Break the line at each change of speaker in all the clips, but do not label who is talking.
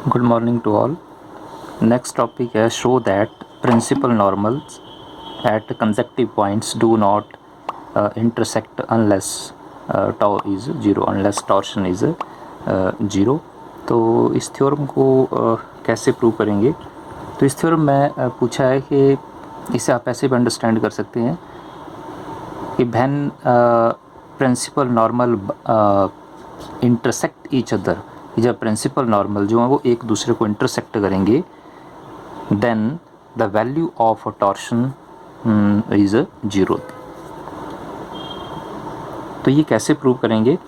Good morning to all. Next topic is show that principal normals at consecutive points do not intersect unless tau is 0, unless torsion is 0. तो इस theorem को कैसे prove करेंगे? तो इस theorem में पूछा है कि इसे आप ऐसे भी अंडरस्टैंड कर सकते हैं कि when principal normal intersect each other, जब प्रिंसिपल नॉर्मल जो है वो एक दूसरे को इंटरसेक्ट करेंगे, then the value of torsion is 0. तो ये कैसे प्रूव करेंगे?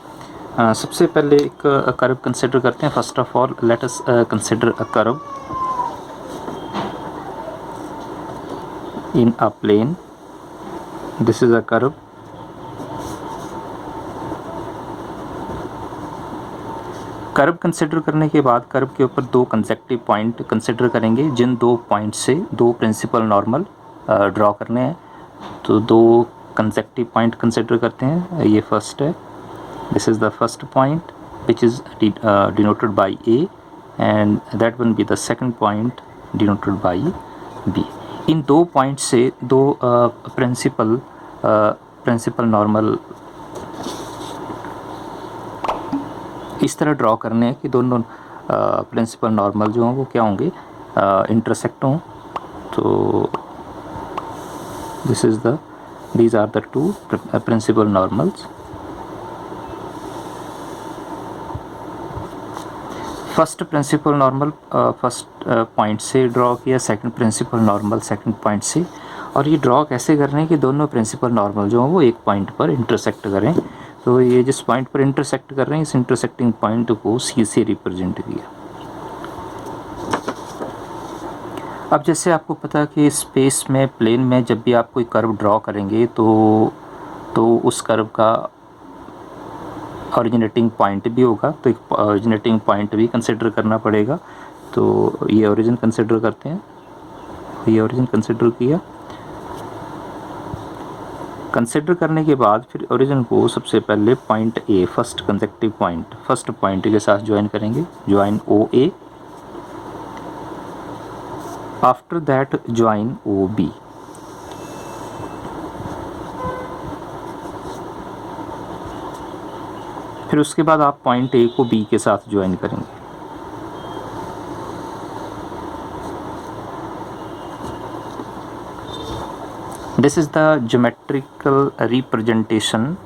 सबसे पहले एक कर्व कंसिडर करते हैं. First of all let us consider a curve in a plane. This is a curve. Curve consider करने के बाद कर्व के ऊपर दो कंसेक्टिव पॉइंट कंसिडर करेंगे, जिन दो पॉइंट से दो प्रिंसिपल नॉर्मल ड्रॉ करने हैं. तो दो कंसेक्टिव पॉइंट कंसिडर करते हैं. ये फर्स्ट है. This is the first point which is denoted by A, and that one B the second point denoted by B. इन दो पॉइंट से दो प्रिंसिपल नॉर्मल इस तरह ड्रॉ करने हैं कि दोनों प्रिंसिपल नॉर्मल जो हों वो क्या होंगे, इंटरसेक्ट हों. तो these are the two principal normals. First principal normal first point से ड्रॉ किया, second principal normal second point से. और ये ड्रॉ कैसे करने हैं कि दोनों प्रिंसिपल नॉर्मल जो हैं वो एक पॉइंट पर इंटरसेक्ट करें. तो ये जिस पॉइंट पर इंटरसेक्ट कर रहे हैं, इस इंटरसेक्टिंग पॉइंट को सी से रिप्रेजेंट किया. अब जैसे आपको पता है कि स्पेस में, प्लेन में जब भी आप कोई कर्व ड्रॉ करेंगे तो उस कर्व का ओरिजिनेटिंग पॉइंट भी होगा. तो एक ओरिजिनेटिंग पॉइंट भी कंसिडर करना पड़ेगा. तो ये ओरिजिन कंसिडर करते हैं. ये ओरिजिन कंसिडर किया. कंसिडर करने के बाद फिर ओरिजिन को सबसे पहले point A, first consecutive point, first point के साथ ज्वाइन करेंगे. Join O A. After that join O B. फिर उसके बाद आप पॉइंट ए को बी के साथ ज्वाइन करेंगे. This is the geometrical representation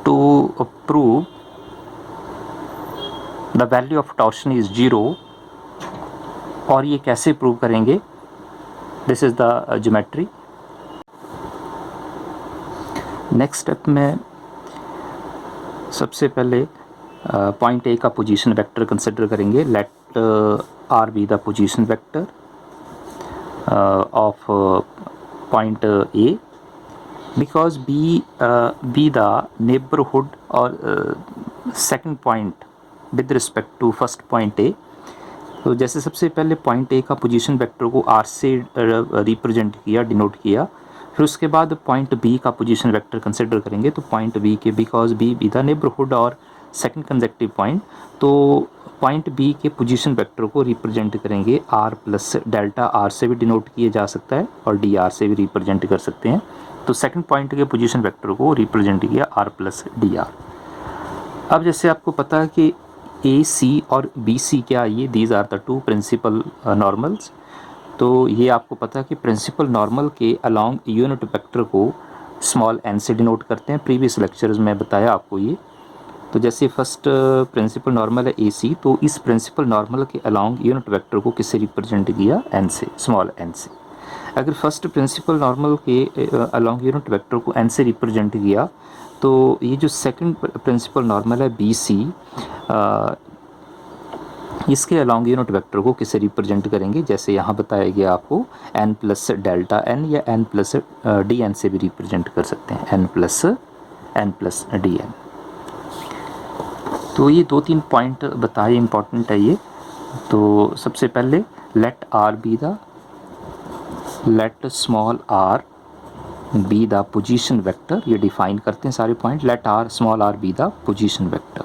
to prove the value of torsion is 0. और ये कैसे प्रूव करेंगे? This is the geometry. Next step में सबसे पहले पॉइंट ए का पोजीशन वेक्टर कंसिडर करेंगे. Let are be the position vector of point A, because B the neighbourhood और second point with respect to first point A. तो जैसे सबसे पहले पॉइंट ए का पोजीशन वेक्टर को आर से रिप्रेजेंट किया, डिनोट किया. फिर उसके बाद पॉइंट बी का पोजीशन वेक्टर कंसिडर करेंगे. तो पॉइंट बी के, बिकॉज बी द नेबरहुड और सेकंड कंसेक्टिव पॉइंट, तो पॉइंट बी के पोजीशन वेक्टर को रिप्रेजेंट करेंगे आर प्लस डेल्टा आर से भी डिनोट किया जा सकता है और डी आर से भी रिप्रेजेंट कर सकते हैं. तो सेकंड पॉइंट के पोजीशन वेक्टर को रिप्रेजेंट किया आर प्लस डी आर. अब जैसे आपको पता है कि ए सी और बी सी क्या, ये these are the two principal normals. तो ये आपको पता है कि प्रिंसिपल नॉर्मल के अलॉन्ग यूनिट वेक्टर को स्मॉल एन से डिनोट करते हैं. प्रीवियस लेक्चर्स में बताया आपको ये. तो जैसे फर्स्ट प्रिंसिपल नॉर्मल है ए सी, तो इस प्रिंसिपल नॉर्मल के अलॉन्ग यूनिट वेक्टर को किससे रिप्रेजेंट किया? एन से, स्मॉल एन से. अगर फर्स्ट प्रिंसिपल नॉर्मल के अलॉन्ग यूनिट वेक्टर को एन से रिप्रेजेंट किया, तो ये जो सेकंड प्रिंसिपल नॉर्मल है बी सी, इसके अलॉन्ग यूनिट वेक्टर को किससे रिप्रेजेंट करेंगे? जैसे यहाँ बताया गया आपको, एन प्लस डेल्टा एन या एन प्लस डी एन से भी रिप्रेजेंट कर सकते हैं. N plus d N. तो ये 2-3 पॉइंट बताए, इंपॉर्टेंट है ये. तो सबसे पहले let are be the, let small r be the position vector. ये डिफाइन करते हैं सारे point. Let r small r be the position vector.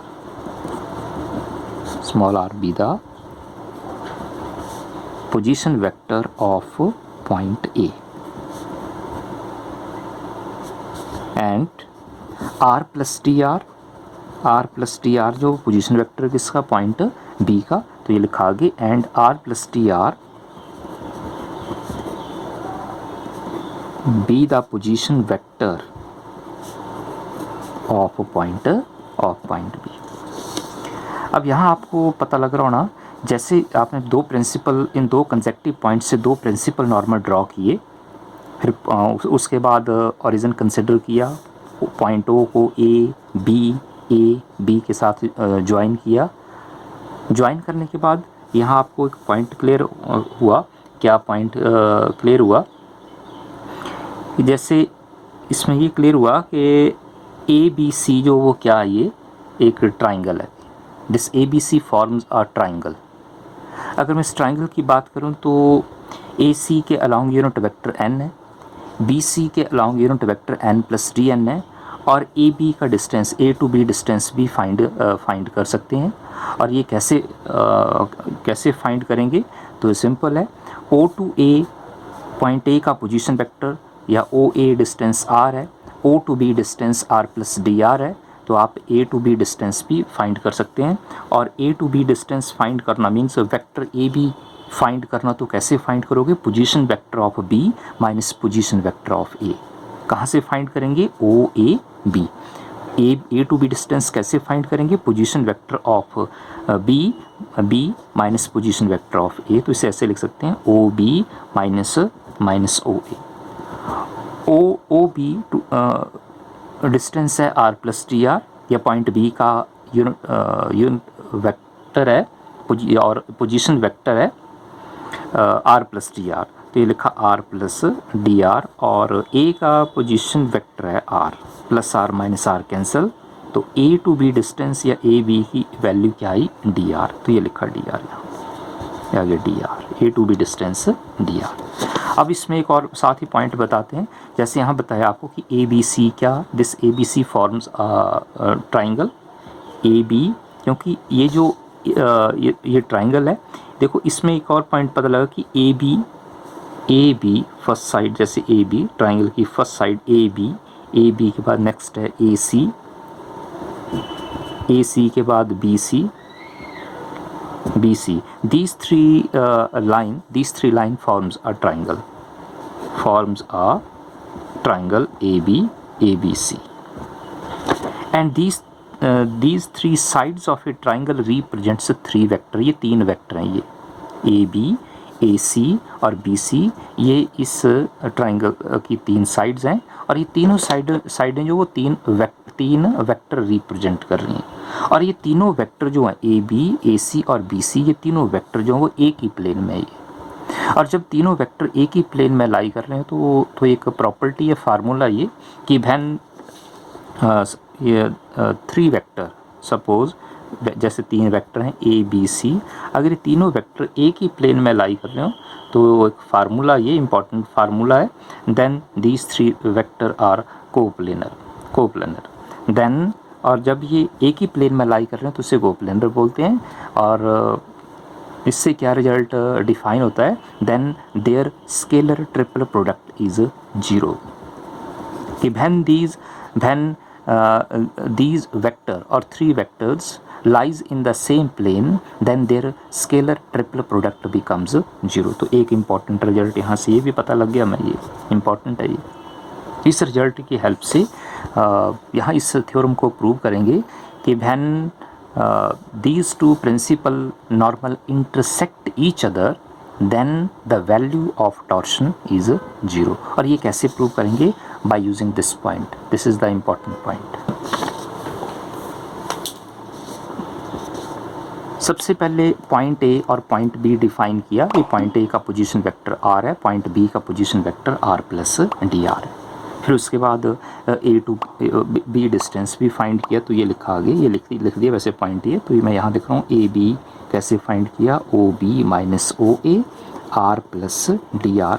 small r be the position vector of point A and r plus dr जो position vector किसका, point B का, तो ये लिखा आगे and r plus dr be the position vector of point B। अब यहाँ आपको पता लग रहा होना, जैसे आपने इन दो कंसेक्टिव पॉइंट से दो प्रिंसिपल नॉर्मल ड्रॉ किए, फिर उसके बाद ओरिजिन कंसिडर किया, पॉइंट O को A B के साथ ज्वाइन किया। ज्वाइन करने के बाद यहाँ आपको एक पॉइंट क्लियर हुआ। क्या पॉइंट क्लियर हुआ? जैसे इसमें ये क्लियर हुआ कि ABC जो वो क्या है, ये एक ट्राइंगल है। This ABC forms a triangle. अगर मैं इस ट्राइंगल की बात करूं तो AC के अलोंग यूनिट वेक्टर n है, BC के along unit vector n plus dn है, और AB का distance A to B distance भी फाइंड कर सकते हैं। और ये कैसे फाइंड करेंगे? तो सिंपल है, O to A point A का पोजीशन वेक्टर या OA डिस्टेंस r है, O to B distance r plus dr है, तो आप A टू B डिस्टेंस भी फाइंड कर सकते हैं। और A to B distance find करना मीन्स वेक्टर AB फाइंड करना, तो कैसे फाइंड करोगे? Position vector of B minus position vector of A। कहाँ से फाइंड करेंगे? OAB। A to B distance कैसे फाइंड करेंगे? Position vector of B minus position vector of A। तो इसे ऐसे लिख सकते हैं, OB minus OA। OB distance है r प्लस dr, या पॉइंट B का यूनिट वेक्टर है और पोजीशन वेक्टर है r प्लस dr, तो ये लिखा r प्लस dr। और A का पोजीशन वेक्टर है r plus r minus r cancel, तो A टू B डिस्टेंस या AB की वैल्यू क्या आई? dr, तो ये लिखा dr यहाँ आगे dr, A to B distance dr। अब इसमें एक और साथ ही पॉइंट बताते हैं, जैसे यहाँ बताया आपको कि ABC क्या, this ABC forms triangle AB, क्योंकि ये जो ये ट्राइंगल है। देखो इसमें एक और पॉइंट पता लगा कि AB फर्स्ट साइड, जैसे AB ट्राइंगल की फर्स्ट साइड AB के बाद नेक्स्ट है AC के बाद BC। These three line forms a triangle ABC, and these three sides of a triangle represents three vector। ये तीन वेक्टर हैं, ये AB AC और BC, ये इस ट्राइंगल की तीन साइड्स हैं, और ये तीनों साइडें जो वो तीन वेक्टर रिप्रेजेंट कर रही हैं। और ये तीनों वेक्टर जो हैं AB AC और BC, ये तीनों वेक्टर जो हैं वो एक ही प्लेन में है ये। और जब तीनों वेक्टर एक ही प्लेन में लाई कर रहे हैं तो एक प्रॉपर्टी है, फार्मूला ये, कि व्हेन ये थ्री वेक्टर, सपोज जैसे तीन वेक्टर हैं ABC, अगर ये तीनों वेक्टर एक ही प्लेन में लाई कर रहे हो तो एक फार्मूला, ये इंपॉर्टेंट फार्मूला है, then these three vector are coplanar. Then और जब ये एक ही प्लेन में लाई कर रहे हैं तो इसे कोप्लेनर बोलते हैं। और इससे क्या रिजल्ट डिफाइन होता है? Then their scalar triple product is 0, कि when these vector or three vectors lies in the same plane, then their scalar triple product becomes 0। तो एक इम्पॉर्टेंट रिजल्ट यहाँ से ये भी पता लग गया हमें, ये इम्पॉर्टेंट है। ये इस रिजल्ट की हेल्प से यहाँ इस थ्योरम को प्रूव करेंगे कि when these two principal normal intersect each other, then the value of torsion is 0। और ये कैसे प्रूव करेंगे? by using this point, this is the important point। सबसे पहले पॉइंट A और पॉइंट B डिफाइन किया। ये पॉइंट A का पोजीशन वेक्टर r है, पॉइंट B का position vector r plus dr है। फिर उसके बाद A टू B डिस्टेंस भी फाइंड किया, तो ये लिखा आगे, ये लिख दिया वैसे पॉइंट ये, तो ये मैं यहाँ लिख रहा हूँ AB कैसे फाइंड किया? OB minus OA r plus dr,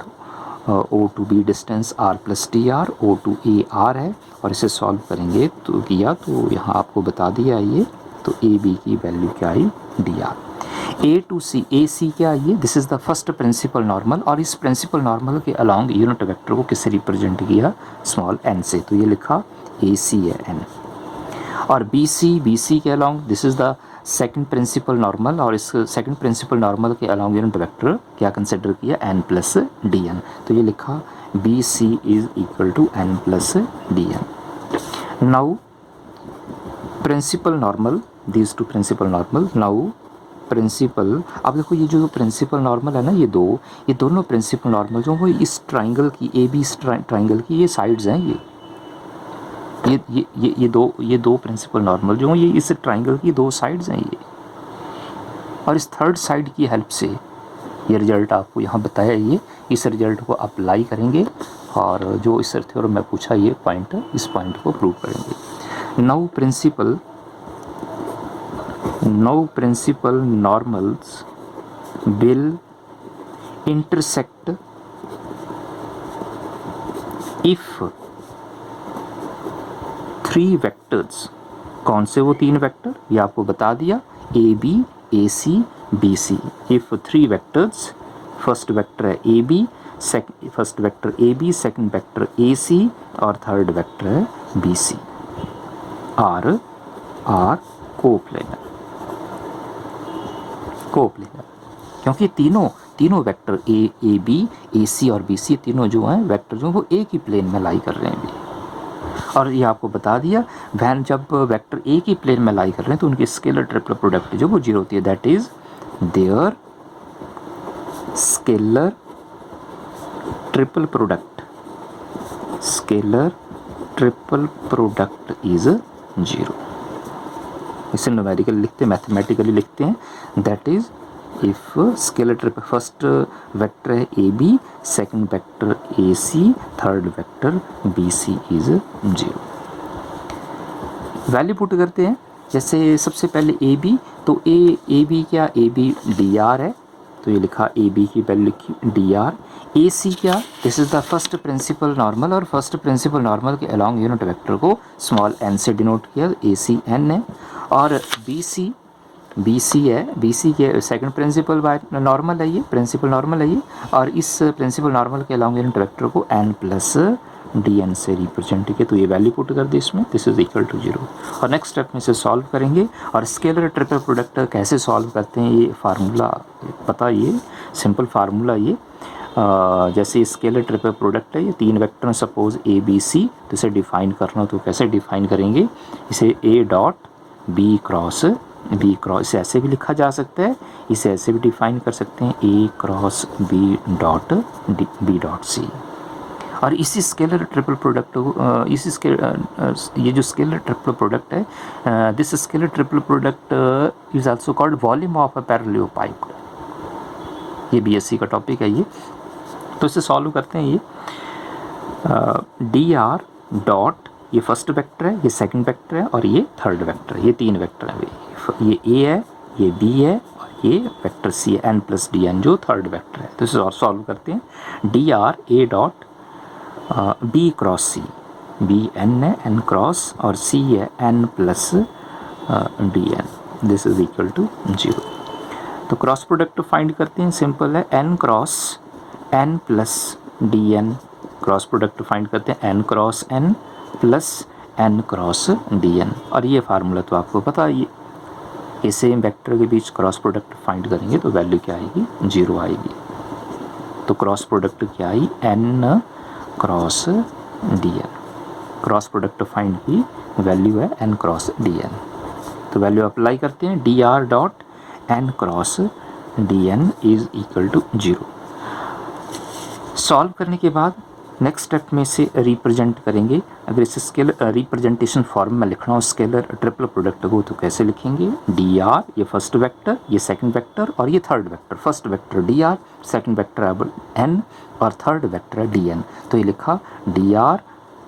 O to B distance r plus dr, O to A r है, और इसे सॉल्व करेंगे तो किया, तो यहाँ आपको बता दिया ये, तो ए बी की वैल्यू क्या आई, डी आर। ए टू सी, ए सी क्या आई है, this is the first principal normal, और इस प्रिंसिपल नॉर्मल के अलॉन्ग यूनिट वेक्टर को किससे रिप्रेजेंट किया, स्मॉल एन से, तो ये लिखा ए सी है एन। और बी सी के along this is the second principal normal, और इस सेकंड प्रिंसिपल नॉर्मल के अलॉन्ग यूनिट वेक्टर क्या कंसिडर किया, एन प्लस डी एन, तो ये लिखा B C is equal to n plus d n. Now principal normal, these two principal normal, now principal, अब देखो ये जो प्रिंसिपल नॉर्मल है ना, ये दोनों प्रिंसिपल नॉर्मल जो वो इस ट्राइंगल की, ए बी ट्राइंगल की ये साइड्स हैं, ये दो प्रिंसिपल नॉर्मल जो ये इस ट्राइंगल की दो साइड्स हैं ये, और इस थर्ड साइड की हेल्प से ये रिजल्ट आपको यहाँ बताया, ये इस रिजल्ट को अप्लाई करेंगे और जो इस थ्योरम में पूछा ये पॉइंट, इस पॉइंट को प्रूव करेंगे। Now principal normals will intersect if three vectors, कौन से वो तीन वेक्टर, ये आपको बता दिया, A B, A C, B C. If three vectors, first vector है A B, first vector A B, second vector A C और थर्ड वेक्टर है बी सी, आर कोप्लेनर, क्योंकि तीनों vector A B, A C और B सी तीनों जो हैं vector जो वो एक ही प्लेन में लाई कर रहे हैं भी। और ये आपको बता दिया वैन जब वेक्टर एक ही प्लेन में लाई कर रहे हैं तो उनकी स्केलर ट्रिपल प्रोडक्ट जो वो जीरो होती है, that is their scalar triple product is zero. इसे न्यूमेरिकल लिखते हैं, मैथमेटिकली लिखते हैं, that is if scalar triple, first vector है A B, second vector A C, third vector B C is zero. Value put करते हैं, जैसे सबसे पहले ए बी, तो ए बी क्या, ए बी डी आर है, तो ये लिखा ए बी की वैल्यू लिखी डी आर। ए सी क्या, this is the first principal normal, और फर्स्ट प्रिंसिपल नॉर्मल के अलॉन्ग यूनिट वेक्टर को स्मॉल एन से डिनोट किया, ए सी एन है। और बी सी है, बी सी के सेकंड प्रिंसिपल नॉर्मल है, ये प्रिंसिपल नॉर्मल है ये, और इस प्रिंसिपल नॉर्मल के अलॉन्ग यूनिट वेक्टर को एन प्लस डी एन से रिप्रेजेंट किया, तो ये वैल्यू पुट कर दी इसमें, this is equal to zero. और नेक्स्ट स्टेप में इसे सॉल्व करेंगे, और स्केलर ट्रिपल प्रोडक्ट कैसे सॉल्व करते हैं ये फार्मूला पता, ये सिंपल फार्मूला ये, जैसे स्केलर ट्रिपल प्रोडक्ट है, ये तीन vector suppose A B C, तो इसे डिफाइन करना, तो कैसे डिफाइन करेंगे, इसे ए डॉट बी क्रॉस, इसे ऐसे भी लिखा जा सकता है, इसे ऐसे भी डिफाइन कर सकते हैं, A cross B dot C. और इसी स्केलर ट्रिपल प्रोडक्ट ये जो स्केलर ट्रिपल प्रोडक्ट है, this scalar triple product is also called volume of a parallelepiped, ये बीएससी का टॉपिक है ये। तो इसे सॉल्व करते हैं, ये डी आर डॉट, ये फर्स्ट वेक्टर है, ये सेकंड वेक्टर है और ये थर्ड वेक्टर है, ये तीन वेक्टर है, ये ए है, ये बी है और ये वेक्टर सी है, एन प्लस डी एन जो थर्ड वेक्टर है। तो इसे और सॉल्व करते हैं, D r A dot B cross C, B n है, एन क्रॉस और सी है n plus d n, this is equal to zero. तो क्रॉस प्रोडक्ट फाइंड करते हैं, सिंपल है, N cross n plus d N, cross product find करते हैं, n cross n plus n cross D n, और ये formula तो आपको पता है, ये सेम वेक्टर के बीच क्रॉस प्रोडक्ट फाइंड करेंगे तो वैल्यू क्या आएगी, जीरो आएगी। तो क्रॉस प्रोडक्ट क्या आई, N cross D N, cross product find की वैल्यू है एन क्रॉस डी एन। तो वैल्यू अप्लाई करते हैं, D R dot N cross D N is equal to zero. Solve करने के बाद नेक्स्ट स्टेप में से रिप्रेजेंट करेंगे, अगर इसे स्केलर रिप्रेजेंटेशन फॉर्म में लिखना हो स्केलर ट्रिपल प्रोडक्ट को, तो कैसे लिखेंगे, डी आर, ये फर्स्ट वेक्टर, ये सेकंड वेक्टर और ये third vector, first vector d r, second vector n और थर्ड वेक्टर डी एन। तो ये लिखा d r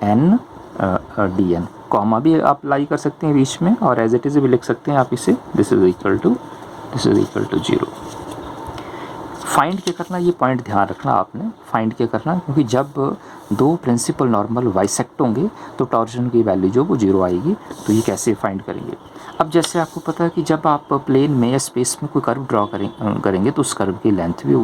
n d n, comma भी आप अप्लाई कर सकते हैं बीच में, और एज इट इज भी लिख सकते हैं आप इसे, this is equal to zero. Find क्या करना, ये पॉइंट ध्यान रखना आपने, फाइंड क्या करना, क्योंकि जब दो प्रिंसिपल नॉर्मल बाइसेक्ट होंगे तो टॉर्जन की वैल्यू जो वो 0 आएगी। तो ये कैसे फाइंड करेंगे? अब जैसे आपको पता है कि जब आप प्लेन में या स्पेस में कोई कर्व ड्रॉ करेंगे तो उस कर्व की लेंथ भी,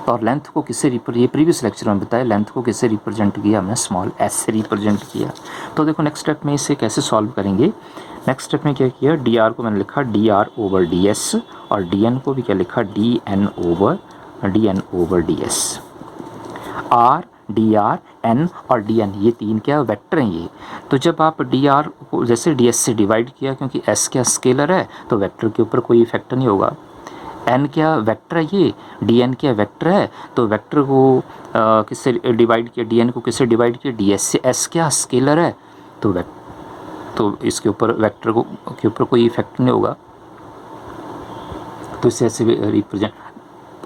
और लेंथ को किससे ये प्रीवियस लेक्चर में बताया, लेंथ को किससे रिप्रेजेंट किया हमने, स्मॉल एस से रिप्रेजेंट किया। तो देखो नेक्स्ट स्टेप में इसे कैसे सॉल्व करेंगे। नेक्स्ट स्टेप में क्या किया, डी आर को मैंने लिखा d r over d s, और डी एन को भी क्या लिखा, d n over d s. R, d r, n और डी एन, ये तीन क्या वेक्टर हैं ये। तो जब आप डी आर को जैसे डी एस से डिवाइड किया, क्योंकि एस क्या स्केलर है तो वेक्टर के ऊपर कोई इफेक्ट नहीं होगा। एन क्या वेक्टर है, ये डी एन क्या वेक्टर है, तो वेक्टर को किससे डिवाइड किया, डी एन को किससे डिवाइड किया, डी एस से। एस क्या स्केलर है तो इसके ऊपर वेक्टर को के ऊपर कोई इफेक्ट नहीं होगा। तो इसे ऐसे रिप्रेजेंट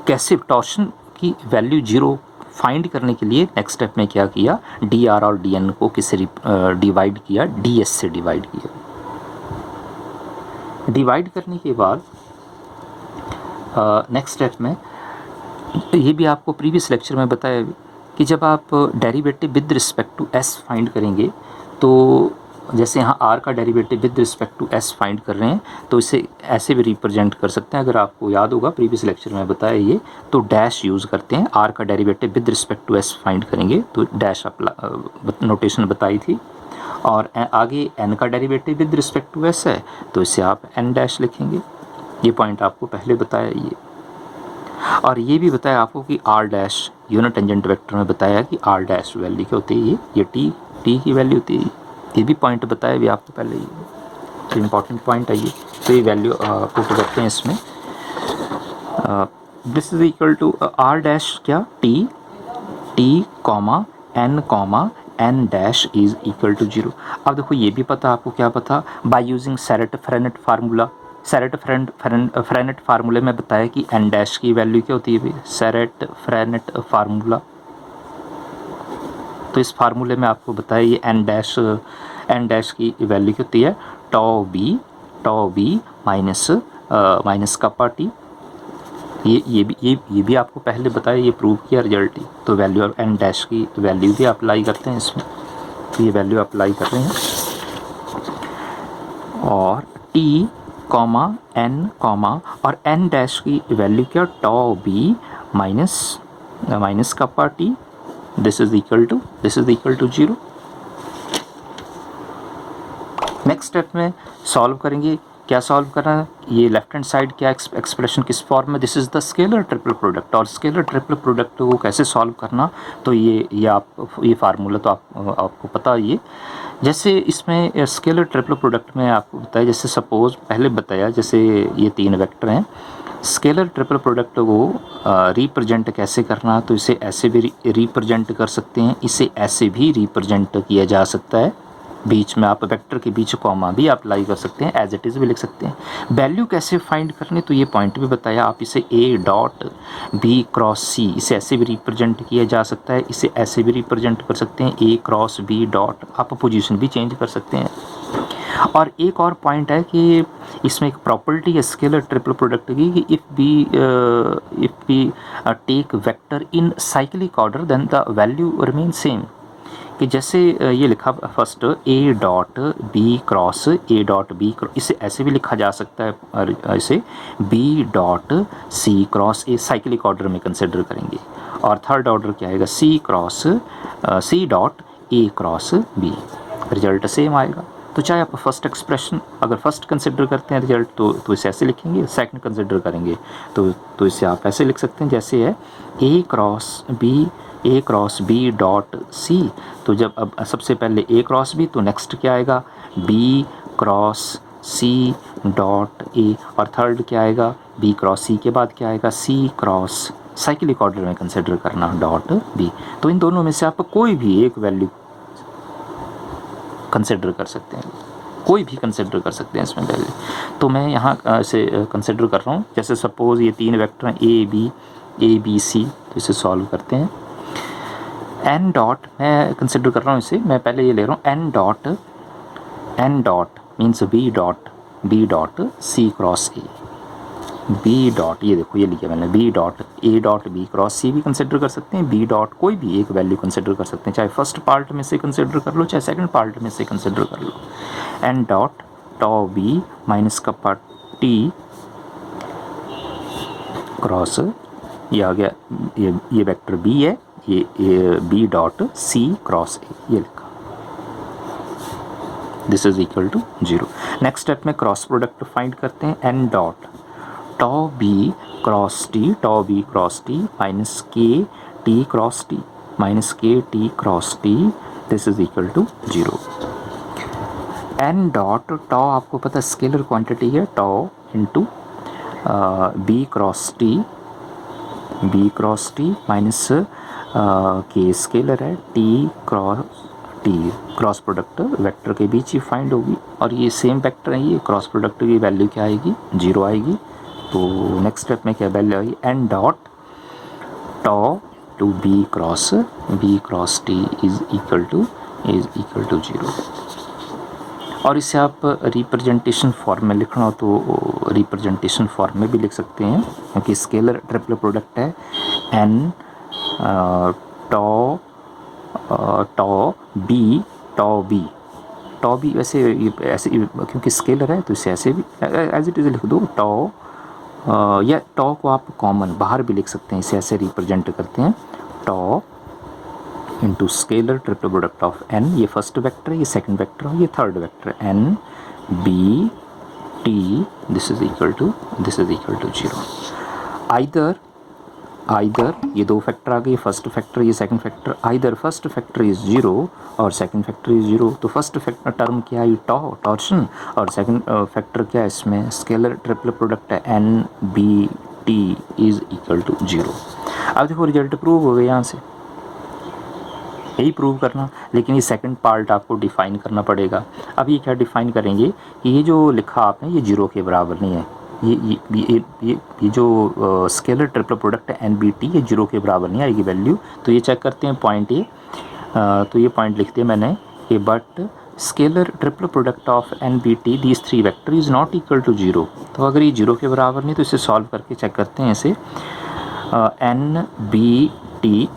कैसे, टॉर्शन की वैल्यू 0 फाइंड करने के लिए नेक्स्ट स्टेप में क्या किया, डी आर और डी एन को किससे डिवाइड किया, डी एस से डिवाइड किया। डिवाइड करने के बाद नेक्स्ट स्टेप में ये भी आपको प्रीवियस लेक्चर में बताया कि जब आप derivative with respect to s find करेंगे, तो जैसे यहाँ आर का derivative with respect to s find कर रहे हैं तो इसे ऐसे भी रिप्रेजेंट कर सकते हैं। अगर आपको याद होगा प्रीवियस लेक्चर में बताया ये, तो डैश यूज़ करते हैं। आर का derivative with respect to s find करेंगे तो डैश नोटेशन बताई थी। और आगे एन का derivative with respect to s है तो इसे आप एन डैश लिखेंगे। ये पॉइंट आपको पहले बताया ये, और ये भी बताया आपको कि r dash unit tangent vector में बताया कि आर डैश वैल्यू क्या होती है, ये टी की वैल्यू होती है। ये भी पॉइंट बताया भी आपको पहले ही, तो इम्पॉर्टेंट पॉइंट है ये। तो ये वैल्यू पुट करते हैं इसमें। This is equal to R dash क्या, T comma N dash is equal to 0। अब देखो ये भी पता, आपको क्या पता, by using Serret Frenet formula. Serret Frenet फार्मूले में बताया कि एन डैश की वैल्यू क्या होती है भाई, सेरेट-फ्रेनेट फार्मूला। तो इस फार्मूले में आपको बताया ये एन डैश की वैल्यू क्या होती है, टॉ बी माइनस कप्पा टी। ये भी आपको पहले बताया, ये प्रूव किया रिजल्ट ही। तो वैल्यू ऑफ एन डैश की वैल्यू भी अप्लाई करते हैं इसमें, तो ये वैल्यू अप्लाई कर रहे हैं। और टी कॉमा एन और एन डैश की वैल्यू क्या, tau B minus kappa T. This is equal to 0। Next step में सॉल्व करेंगे। क्या सॉल्व करना है, ये लेफ्ट हैंड साइड क्या एक्सप्रेशन किस फॉर्म में, this is the scalar triple product. और स्केलर ट्रिपल प्रोडक्ट को कैसे सॉल्व करना, तो ये फार्मूला तो आपको पता है। ये जैसे इसमें स्केलर ट्रिपल प्रोडक्ट में आपको बताया, जैसे सपोज पहले बताया, जैसे ये तीन वेक्टर हैं, स्केलर ट्रिपल प्रोडक्ट को रिप्रेजेंट कैसे करना, तो इसे ऐसे भी रिप्रेजेंट कर सकते हैं, इसे ऐसे भी रिप्रेजेंट किया जा सकता है। बीच में आप वेक्टर के बीच कॉमा भी अप्लाई कर सकते हैं, एज इट इज़ भी लिख सकते हैं। वैल्यू कैसे फाइंड करनी, तो ये पॉइंट भी बताया। आप इसे ए डॉट बी क्रॉस सी, इसे ऐसे भी रिप्रेजेंट किया जा सकता है, इसे ऐसे भी रिप्रेजेंट कर सकते हैं, ए क्रॉस बी डॉट। आप पोजीशन भी चेंज कर सकते हैं। और एक और पॉइंट है कि इसमें एक प्रॉपर्टी है स्केलर ट्रिपल प्रोडक्ट की, कि if we take vector in cyclic order then the value remain same. कि जैसे ये लिखा first A dot B cross इसे ऐसे भी लिखा जा सकता है, इसे B dot C cross A cyclic order में कंसिडर करेंगे। और थर्ड ऑर्डर क्या आएगा, C dot A cross B, result same आएगा। तो चाहे आप फर्स्ट एक्सप्रेशन अगर फर्स्ट कंसिडर करते हैं रिजल्ट तो इसे ऐसे लिखेंगे, सेकंड कंसिडर करेंगे तो इसे आप ऐसे लिख सकते हैं, जैसे है A cross B dot C. तो जब अब सबसे पहले ए क्रॉस बी, तो नेक्स्ट क्या आएगा, B cross C dot A, और थर्ड क्या आएगा, बी क्रॉस सी के बाद क्या आएगा, सी क्रॉस, साइक्लिक ऑर्डर में कंसिडर करना डॉट बी। तो इन दोनों में से आप कोई भी एक वैल्यू कंसिडर कर सकते हैं, कोई भी कंसिडर कर सकते हैं इसमें वैल्यू। तो मैं यहाँ से कंसिडर कर रहा हूँ, जैसे सपोज ये तीन वेक्टर हैं ए बी सी, तो इसे सॉल्व करते हैं। एन डॉट मैं कंसिडर कर रहा हूँ इसे, मैं पहले ये ले रहा हूँ N dot means B dot C cross A. B dot, ये देखो ये लिखा मैंने, B dot A dot B cross C भी कंसिडर कर सकते हैं, बी डॉट कोई भी एक वैल्यू कंसिडर कर सकते हैं, चाहे फर्स्ट पार्ट में से कंसिडर कर लो चाहे सेकंड पार्ट में से कंसिडर कर लो। N dot tau B minus kappa T cross, ये आ गया, ये वेक्टर बी है, ये B dot C cross A, ये लिखा, this is equal to 0। Next step में क्रॉस प्रोडक्ट फाइंड करते हैं। N dot tau B cross T minus K T cross T minus K T cross T, this is equal to 0। N dot tau आपको पता scalar quantity है, टॉ into B cross T minus K scalar है, T cross product vector के बीच ही find होगी, और ये same vector है, ये क्रॉस प्रोडक्ट की वैल्यू क्या आएगी, 0 आएगी। तो नेक्स्ट स्टेप में क्या वैल्यू आएगी, n dot tau to b cross t is equal to 0। और इसे आप रिप्रेजेंटेशन फॉर्म में लिखना हो तो रिप्रेजेंटेशन फॉर्म में भी लिख सकते हैं, क्योंकि स्केलर ट्रिपल प्रोडक्ट है, एन टॉ बी वैसे ऐसे क्योंकि स्केलर है तो इसे ऐसे भी एज इट इज़ लिख दो, टॉ या टॉ को आप कॉमन बाहर भी लिख सकते हैं, इसे ऐसे रिप्रेजेंट करते हैं, tau into scalar triple product of N, ये फर्स्ट वेक्टर है, ये सेकंड वेक्टर है, ये third vector, N B T, this is equal to 0। Either ये दो फैक्टर आ गए, फर्स्ट फैक्टर ये second factor, either first factor is 0 और सेकंड फैक्टर इज 0, तो फर्स्ट फैक्टर टर्म क्या है, टॉर्शन, और सेकंड फैक्टर क्या है इसमें, स्केलर ट्रिपल प्रोडक्ट है, n B t is equal to 0। अब देखो रिजल्ट प्रूव हो गया, यहाँ से यही प्रूव करना, लेकिन ये सेकंड पार्ट आपको डिफाइन करना पड़ेगा। अब ये क्या डिफाइन करेंगे कि ये जो लिखा आपने ये 0 के बराबर नहीं है, ये जो स्केलर ट्रिपल प्रोडक्ट है एन बी टी, ये 0 के बराबर नहीं आएगी वैल्यू। तो ये चेक करते हैं पॉइंट ये, तो ये पॉइंट लिख दिया मैंने कि but scalar triple product of n B t these 3 vector is not equal to 0। तो अगर ये 0 के बराबर नहीं तो इसे सॉल्व करके चेक करते हैं इसे, N B T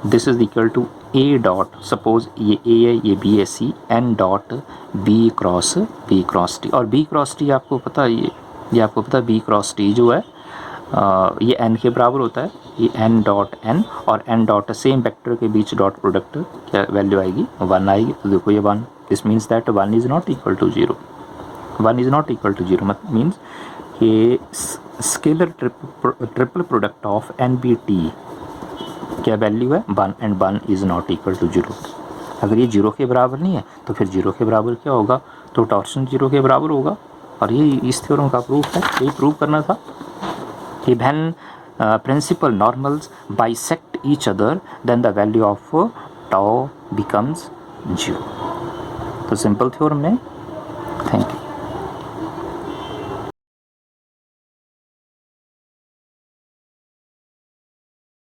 this is equal to A dot, suppose ये ए है ये बी है C, N dot B cross T, और बी क्रॉस टी आपको पता है, ये आपको पता है बी क्रॉस टी जो है ये एन के बराबर होता है, ये एन डॉट एन और एन डॉट सेम वेक्टर के बीच डॉट प्रोडक्ट क्या वैल्यू आएगी, 1 आएगी। तो देखो ये 1, this means that 1 is not equal to 0, 1 is not equal to 0 मतलब मीन्स ये scalar triple product of n B t क्या वैल्यू है 1 and 1 is not equal to 0। अगर ये 0 के बराबर नहीं है तो फिर 0 के बराबर क्या होगा, तो टॉर्शन 0 के बराबर होगा। और ये इस थ्योरम का प्रूफ है, यही प्रूव करना था कि when principal normals bisect each other then the value of tau becomes 0। तो सिंपल थ्योरम में थैंक यू।